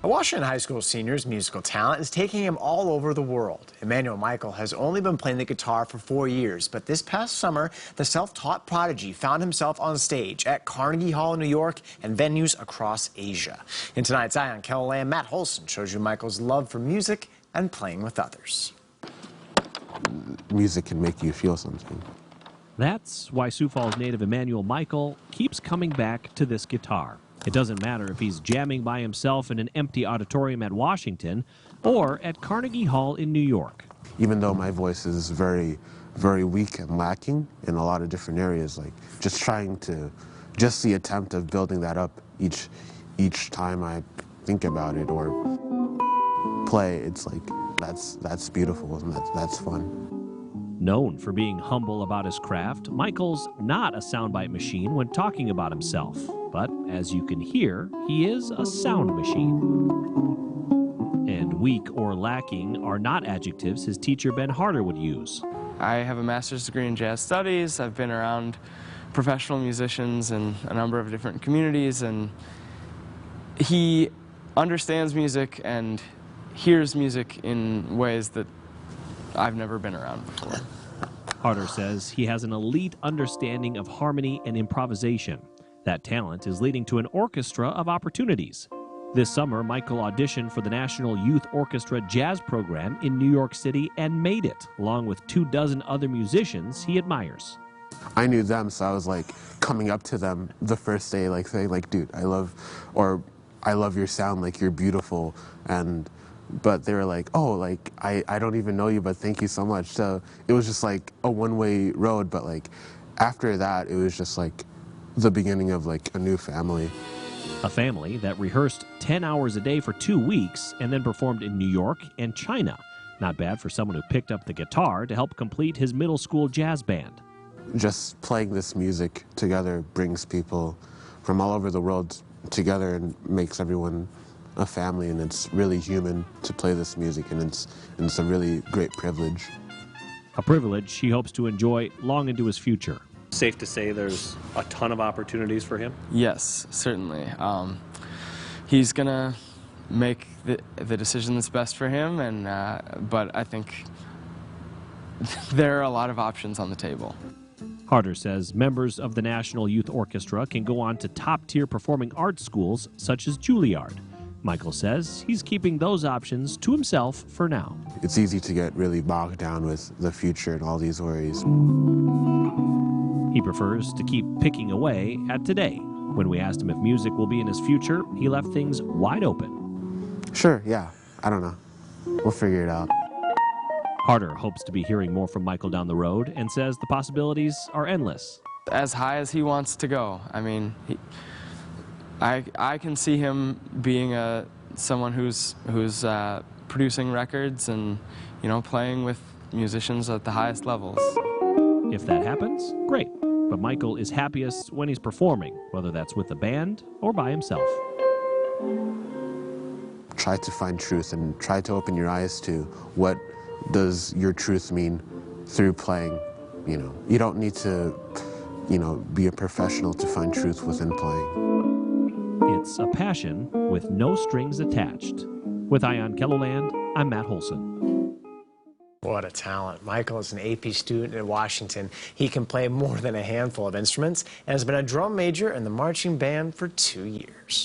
A Washington High School senior's musical talent is taking him all over the world. Emmanuel Michael has only been playing the guitar for 4 years, but this past summer, the self-taught prodigy found himself on stage at Carnegie Hall in New York and venues across Asia. In tonight's Eye on KELOLAND, Matt Holson shows you Michael's love for music and playing with others. Music can make you feel something. That's why Sioux Falls native Emmanuel Michael keeps coming back to this guitar. It doesn't matter if he's jamming by himself in an empty auditorium at Washington or at Carnegie Hall in New York. Even though my voice is very, very weak and lacking in a lot of different areas, like just the attempt of building that up each time I think about it or play, it's like, that's beautiful and that's fun. Known for being humble about his craft, Michael's not a soundbite machine when talking about himself. But as you can hear, he is a sound machine. And weak or lacking are not adjectives his teacher Ben Harder would use. I have a master's degree in jazz studies. I've been around professional musicians in a number of different communities, and he understands music and hears music in ways that I've never been around before. Harder says he has an elite understanding of harmony and improvisation. That talent is leading to an orchestra of opportunities. This summer, Michael auditioned for the National Youth Orchestra Jazz Program in New York City and made it, along with 24 other musicians he admires. I knew them, so I was like coming up to them the first day, like saying, like, dude, I love your sound, like, you're beautiful. But they were like, oh, like, I don't even know you, but thank you so much. So it was just like a one-way road, but like after that, it was just like the beginning of like a new family. A family that rehearsed 10 hours a day for 2 weeks and then performed in New York and China. Not bad for someone who picked up the guitar to help complete his middle school jazz band. Just playing this music together brings people from all over the world together and makes everyone a family, and it's really human to play this music, and it's a really great privilege. A privilege he hopes to enjoy long into his future. Safe to say there's a ton of opportunities for him? Yes, certainly. He's gonna make the decision that's best for him, but I think there are a lot of options on the table. Harder says members of the National Youth Orchestra can go on to top-tier performing arts schools such as Juilliard. Michael says he's keeping those options to himself for now. It's easy to get really bogged down with the future and all these worries. He prefers to keep picking away at today. When we asked him if music will be in his future, he left things wide open. Sure, yeah, I don't know. We'll figure it out. Harder hopes to be hearing more from Michael down the road and says the possibilities are endless. As high as he wants to go. I mean, I can see him being someone who's producing records and, you know, playing with musicians at the highest levels. If that happens, great. But Michael is happiest when he's performing, whether that's with a band or by himself. Try to find truth and try to open your eyes to what does your truth mean through playing. You know, you don't need to, be a professional to find truth within playing. It's a passion with no strings attached. With Eye on KELOLAND, I'm Matt Holson. What a talent. Michael is an AP student at Washington. He can play more than a handful of instruments and has been a drum major in the marching band for 2 years.